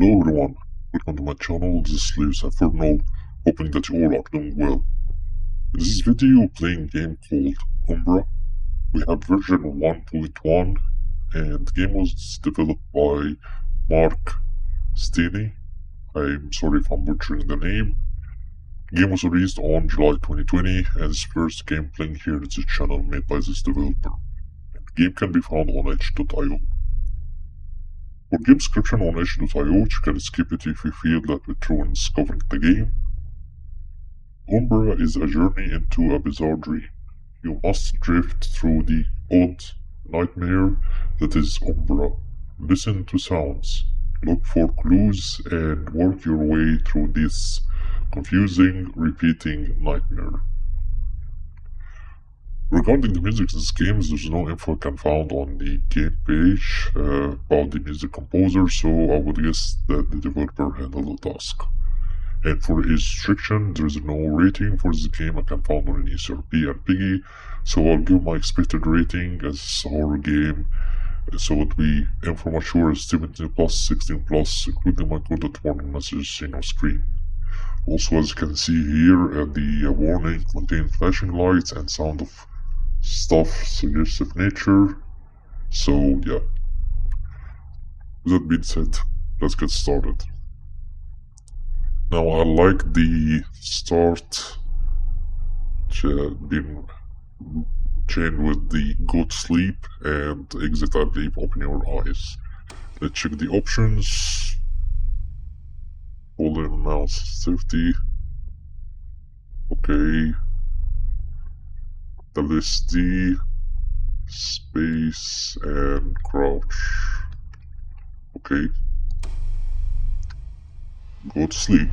Hello everyone, welcome to my channel. This is Slaves for now, hoping that you all are doing well. In this video, playing a game called Umbra. We have version 1.1 and the game was developed by Marc, Steene. I'm sorry if I'm butchering the name. The game was released on July 2020 and it's first game playing here at this channel made by this developer. The game can be found on itch.io. For game description on itch.io, you can skip it if you feel that we're through in discovering the game. Umbra is a journey into a bizarre. You must drift through the odd nightmare that is Umbra. Listen to sounds, look for clues, and work your way through this confusing, repeating nightmare. Regarding the music in this game, there's no info I can find on the game page about the music composer, so I would guess that the developer handled the task. And for age restriction, there is no rating for this game I can find on ESRP and Piggy, so I'll give my expected rating as a horror game. So it would be info mature 17 plus, 16 plus, including my coded warning message seen on screen. Also, as you can see here, the warning contains flashing lights and sound of stuff suggestive nature. So yeah, with that being said, let's get started. Now I like the start being chained with the go to sleep and exit I believe open your eyes. Let's check the options. Hold in mouse safety. Okay. LSD, space and crouch. Okay. Go to sleep.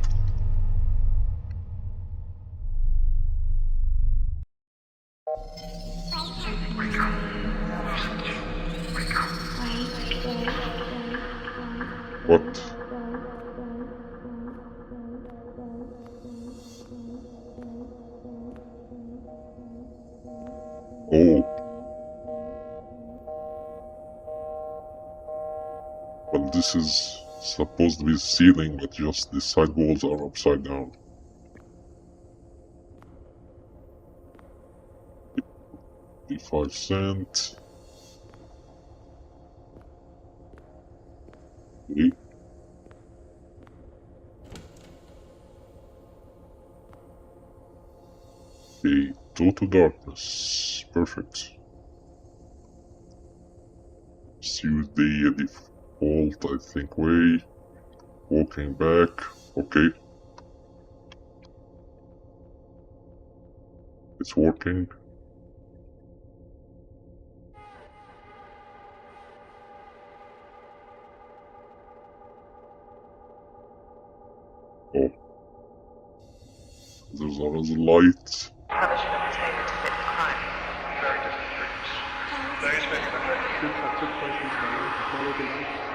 What? Oh. Well, this is supposed to be the ceiling, but just the side walls are upside down. 5 cents. Okay. Okay, total darkness. Perfect. Let's use the default, I think, way. Walking back. Okay. It's working. Oh. There's another light. Punishment is able to fit crime. Very different groups.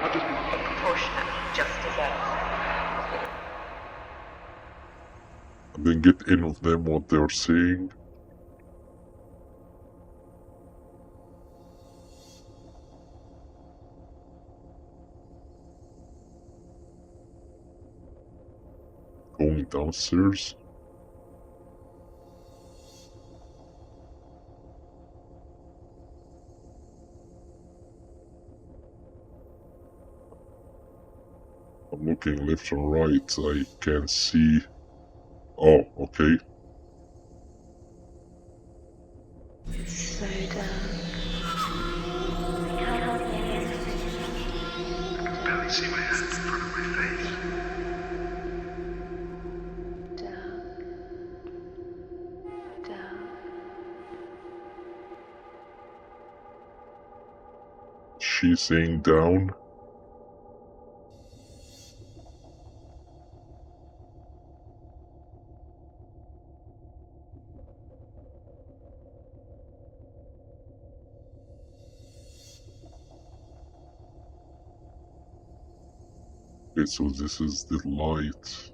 Those with proportionate, just deserves. And then get in with them what they're saying. Going downstairs. I'm looking left and right. I can see. Oh, okay. Slow down. Barely see my hands in front of my face. Down. Down. She's saying down. Okay, so this is the light.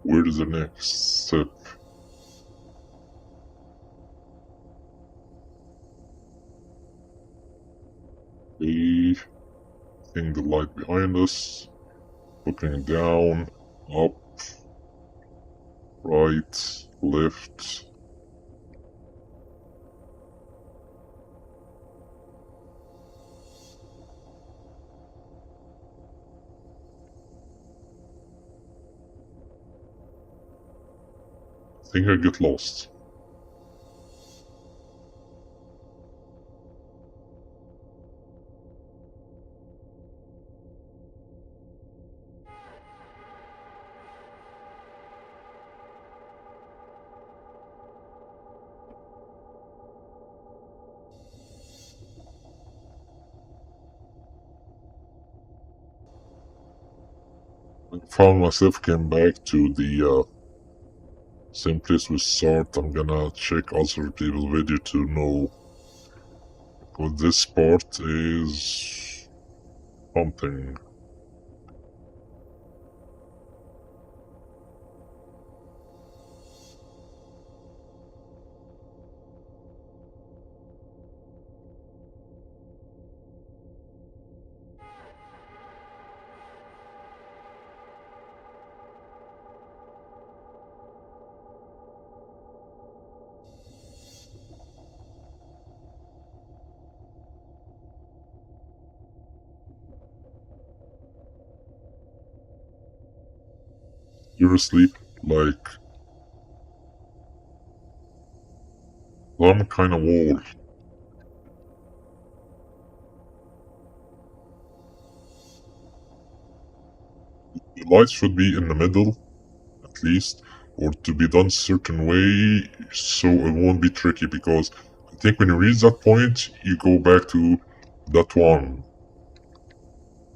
Where is the next step? Okay. anything, the light behind us. Looking down, up, right, left. I think I get lost. I found myself came back to the same place we start. I'm gonna check other people's video to know what this part is something. Seriously, like some kind of wall. The light should be in the middle, at least, or to be done certain way so it won't be tricky, because I think when you reach that point, you go back to that one.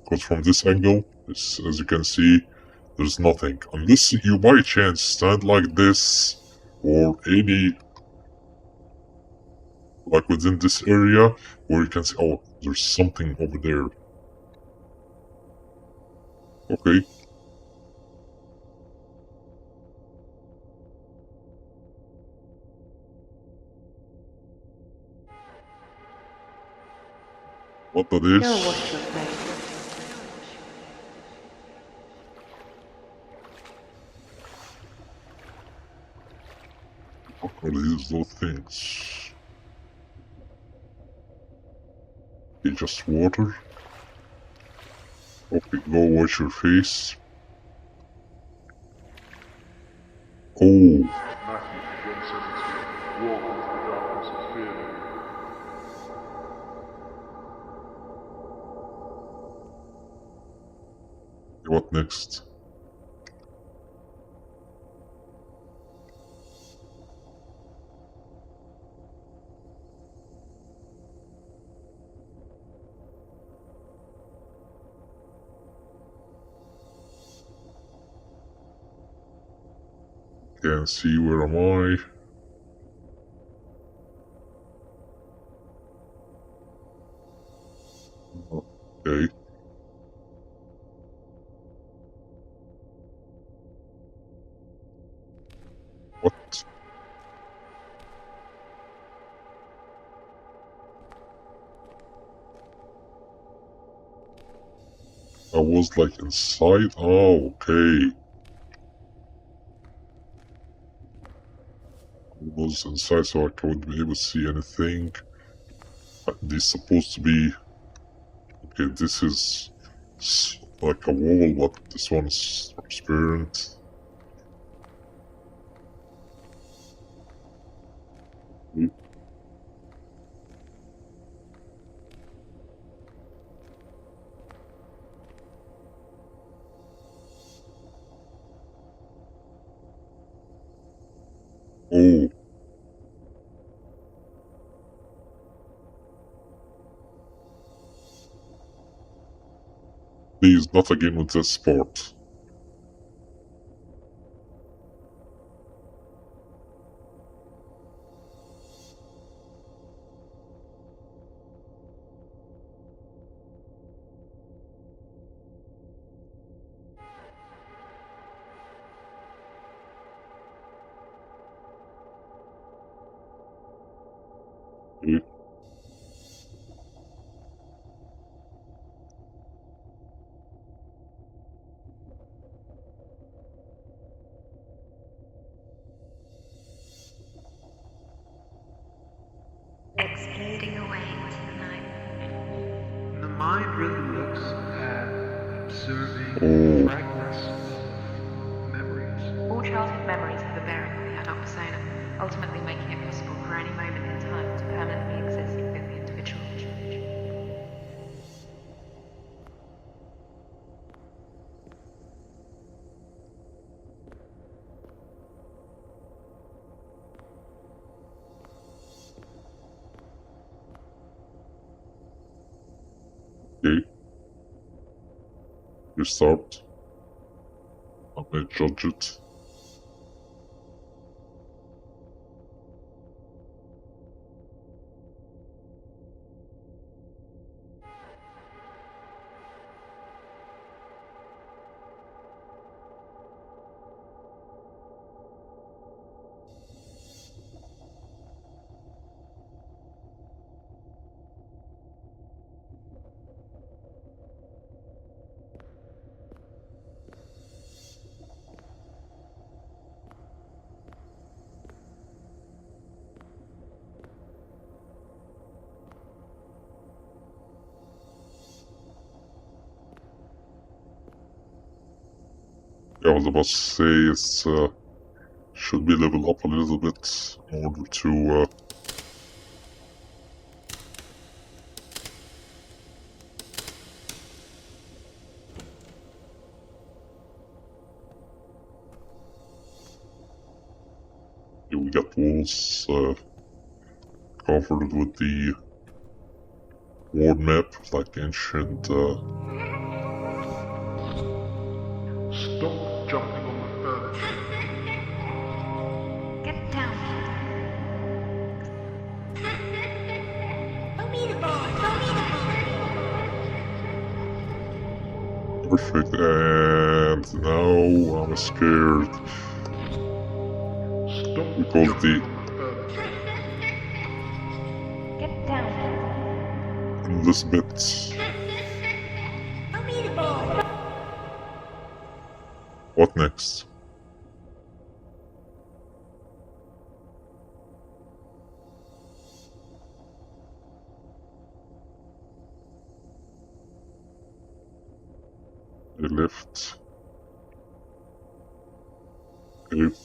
Because from this angle, as you can see, there's nothing. Unless you by chance stand like this, or any, like within this area, where you can see, oh, there's something over there. Okay, what that Go is? and wash your face. What are these little things? Okay, just water. Okay, go wash your face. Oh, Matthew again says it's walk into the darkness of fear. what next? Can't see, where am I? Okay. What? I was like inside? Oh, okay. I was inside so I couldn't be able to see anything. This supposed to be... Okay, this is like a wall, but this one's transparent. Oh, please, not again with this part. Okay. mind really looks at observing Oh. fragments of memories. All childhood memories have a bearing on the adult persona, ultimately making it possible for any moment in time to permanently exist within the individual. Okay. You start. I may judge it. Yeah, I was about to say it's should be leveled up a little bit in order to yeah, we got walls covered with the ward map, like ancient Stop jumping on the furniture. Get down. perfect, and now I'm scared Stop because jumping the on the furniture. Get down. in this bit. What next? The left. Okay.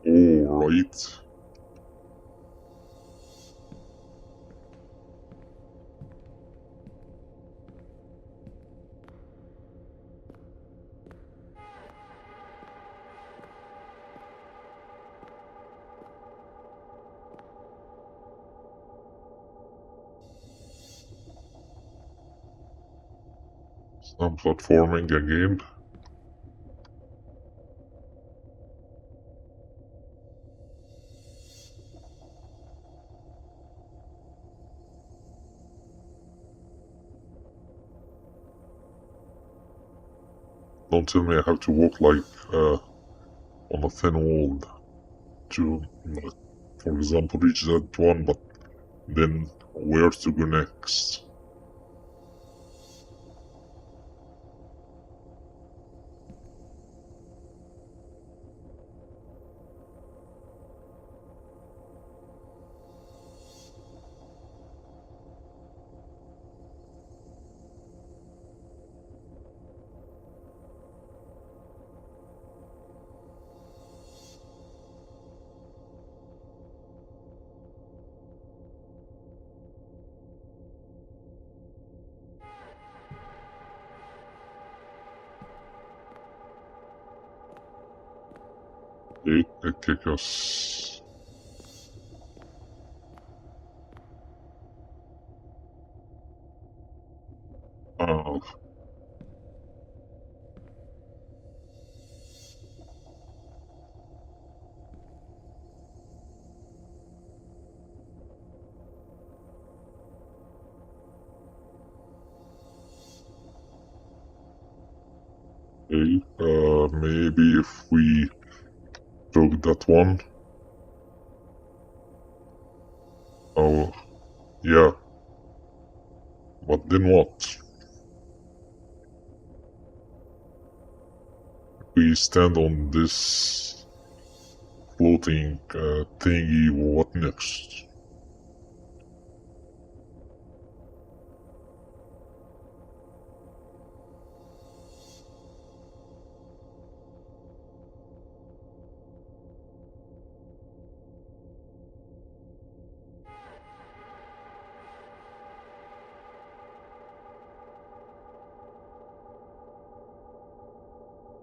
All right. Some platforming again. Don't tell me I have to walk like on a thin wall to, like, for example, reach that one, but then where to go next? They take us. Uh, okay, maybe if we took that one. Oh, yeah. Then what? We stand on this floating thingy, what next?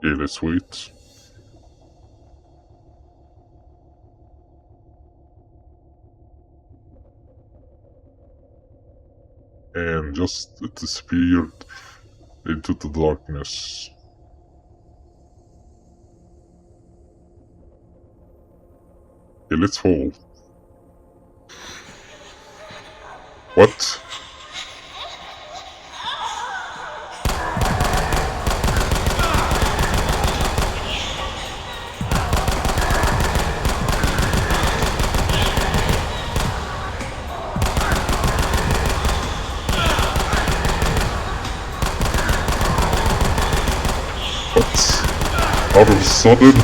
Okay, let's wait. And just it disappeared into the darkness. Okay, let's fall. What? What? All of a sudden?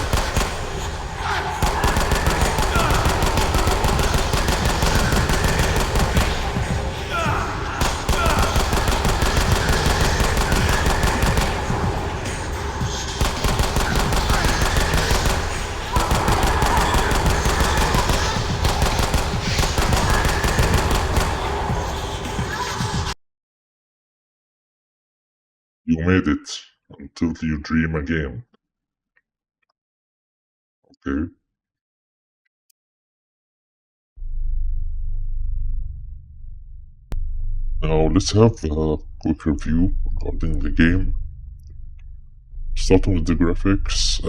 You made it until you dream again. Okay. Now let's have a quick review regarding the game. Starting with the graphics,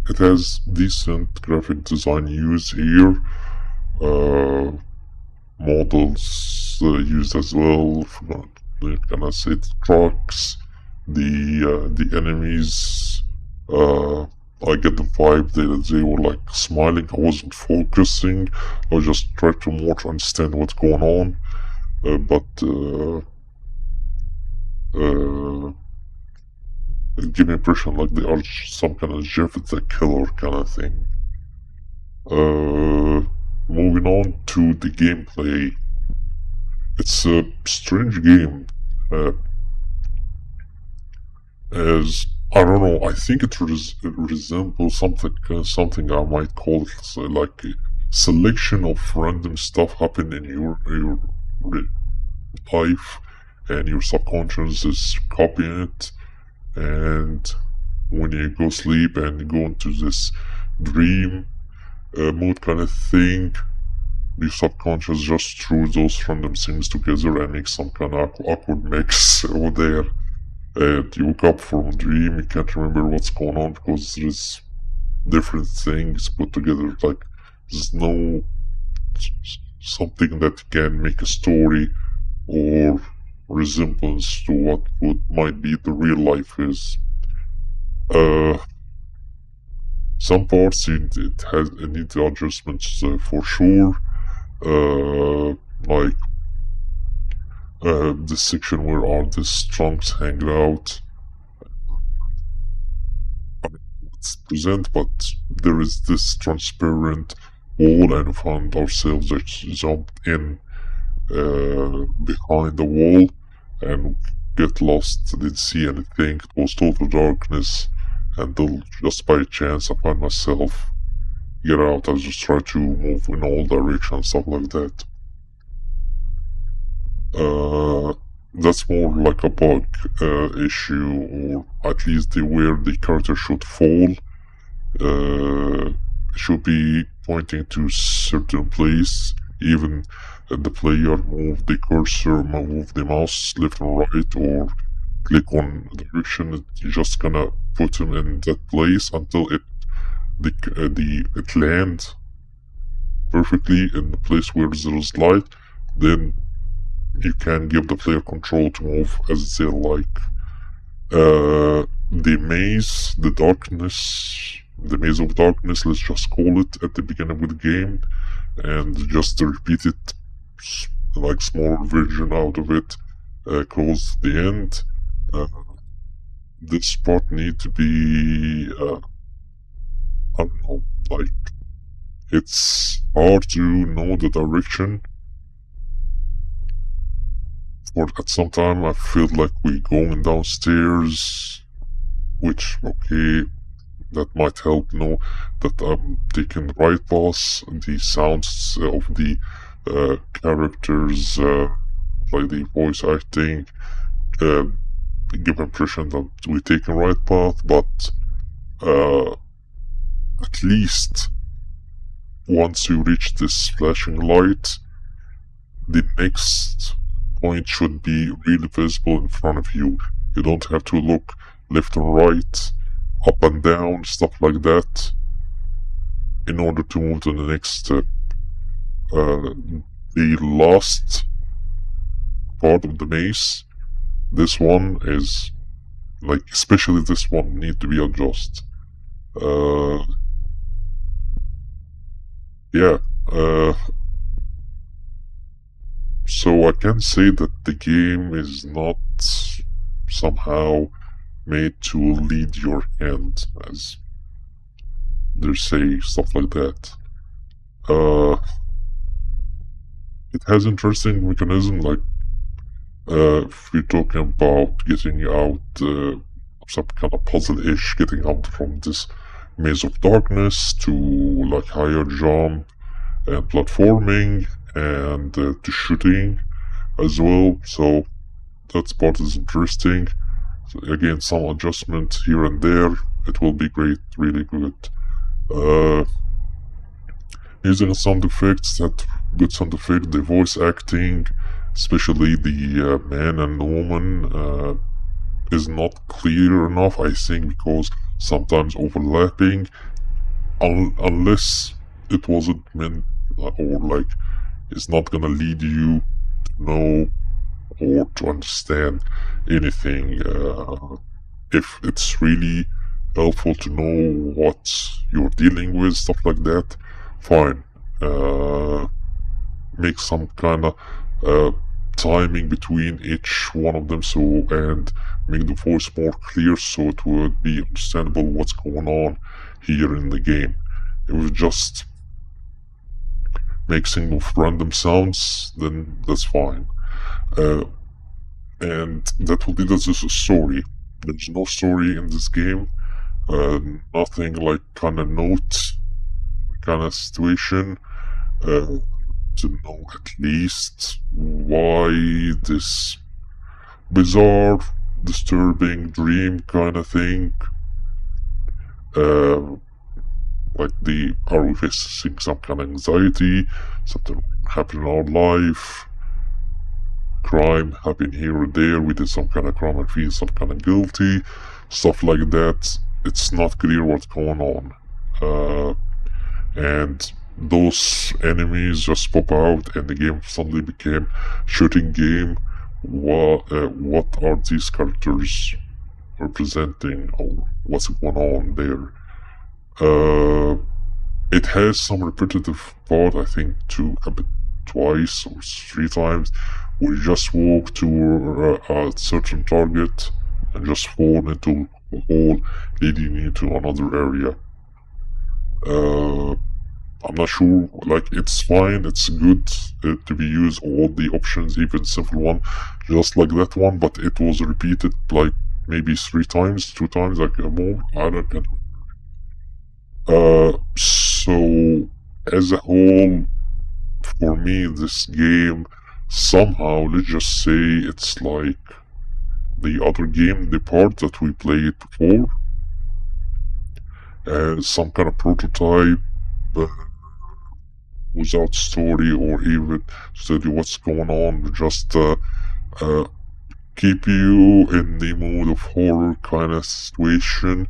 it has decent graphic design used here. Models used as well. Can I say the trucks, the enemies? I get the vibe that they were like smiling. I wasn't focusing. I was just trying to more to understand what's going on. But it gave me impression like they are some kind of Jeff the Killer kind of thing. Moving on to the gameplay. It's a strange game. As I don't know, I think it resembles something I might call it like a selection of random stuff happen in your life, and your subconscious is copying it. And when you go sleep and you go into this dream mode kind of thing, your subconscious just throws those random things together and makes some kind of awkward mix over there. And you wake up from a dream, you can't remember what's going on because there's different things put together. Like there's no something that can make a story or resemblance to what might be the real life is. Some parts it need adjustments for sure. Like the section where all these trunks hang out. I mean, it's present, but there is this transparent wall, and we found ourselves that jumped in behind the wall and get lost. Didn't see anything. It was total darkness. Until just by chance I find myself get out. I just try to move in all directions, stuff like that. That's more like a bug issue, or at least the where the character should fall should be pointing to certain place. Even the player move the cursor, move the mouse left and right, or click on direction, you're just gonna put him in that place until it lands perfectly in the place where there is light. Then you can give the player control to move as they like. The maze of darkness, let's just call it, at the beginning of the game, and just repeat it like smaller version out of it, close the end. This part need to be, I don't know, like, it's hard to know the direction. Or at some time I feel like we going downstairs, which, okay, that might help know that I'm taking the right path. The sounds of the characters, like the voice acting, uh, give impression that we're taking the right path, but at least once you reach this flashing light, the next point should be really visible in front of you. You don't have to look left and right, up and down, stuff like that, in order to move to the next step. The last part of the maze, this one is, like, especially this one, need to be adjusted. Yeah, so I can say that the game is not somehow made to lead your hand, as they say, stuff like that. It has interesting mechanism, like, if we're talking about getting out, some kind of puzzle-ish, getting out from this maze of darkness to, like, higher jump and platforming and to shooting as well. So that part is interesting. So again, some adjustment here and there. It will be great, really good. Using sound effects, that good sound effect, the voice acting, especially the man and the woman, is not clear enough, I think, because sometimes overlapping, unless it wasn't meant, or like it's not gonna lead you to know or to understand anything. If it's really helpful to know what you're dealing with, stuff like that, fine. Make some kind of timing between each one of them, so, and make the voice more clear so it would be understandable what's going on here in the game. It was just mixing of random sounds, then that's fine. And that will lead us to a story. There's no story in this game. Nothing like kind of note, kind of situation, to know at least why this bizarre, disturbing dream kind of thing. Like, are we facing some kind of anxiety, something happened in our life, crime happened here or there, we did some kind of crime and feel some kind of guilty, stuff like that. It's not clear what's going on. And those enemies just pop out and the game suddenly became shooting game. What are these characters representing, or what's going on there? It has some repetitive part, I think, to happen twice or 3 times. We just walk to a certain target and just fall into a hole leading into another area. I'm not sure, like, it's fine, it's good to be used, all the options, even simple one, just like that one, but it was repeated like maybe 3 times, 2 times, like more, I don't know. So, as a whole, for me, this game, somehow, let's just say it's like the other game, the part that we played before, some kind of prototype, without story or even study what's going on, just keep you in the mood of horror kind of situation,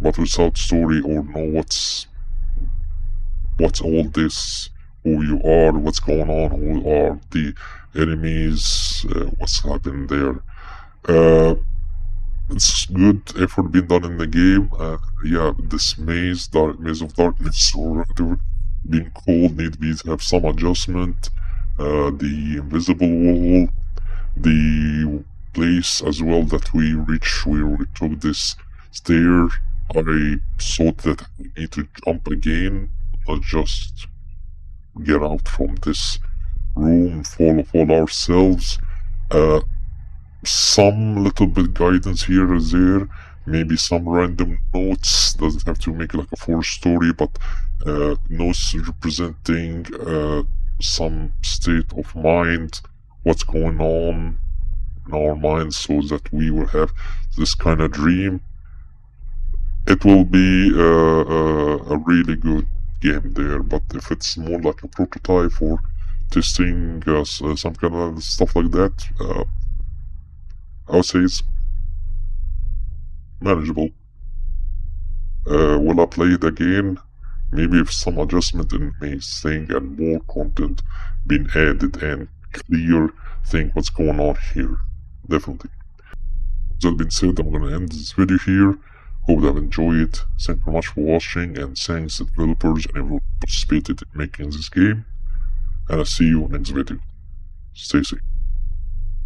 but without story or know what's all this, who you are, what's going on, who are the enemies, what's happening there. It's good effort being done in the game. Yeah, this maze of darkness or whatever, being cold, maybe to have some adjustment. The invisible wall, the place as well that we reached where we took this stair. I thought that we need to jump again, not just get out from this room, fall ourselves. Some little bit guidance here or there, maybe some random notes. Doesn't have to make like a full story, but notes representing some state of mind, what's going on in our minds, so that we will have this kind of dream. It will be a really good game there, but if it's more like a prototype or testing some kind of stuff like that, I would say it's manageable. Will I play it again? Maybe if some adjustment in my thing and more content being added and clear thing what's going on here. Definitely. That being said, I'm gonna end this video here. Hope you have enjoyed. Thank you very much for watching, and thanks to developers and everyone who participated in making this game. And I'll see you next video. Stay safe.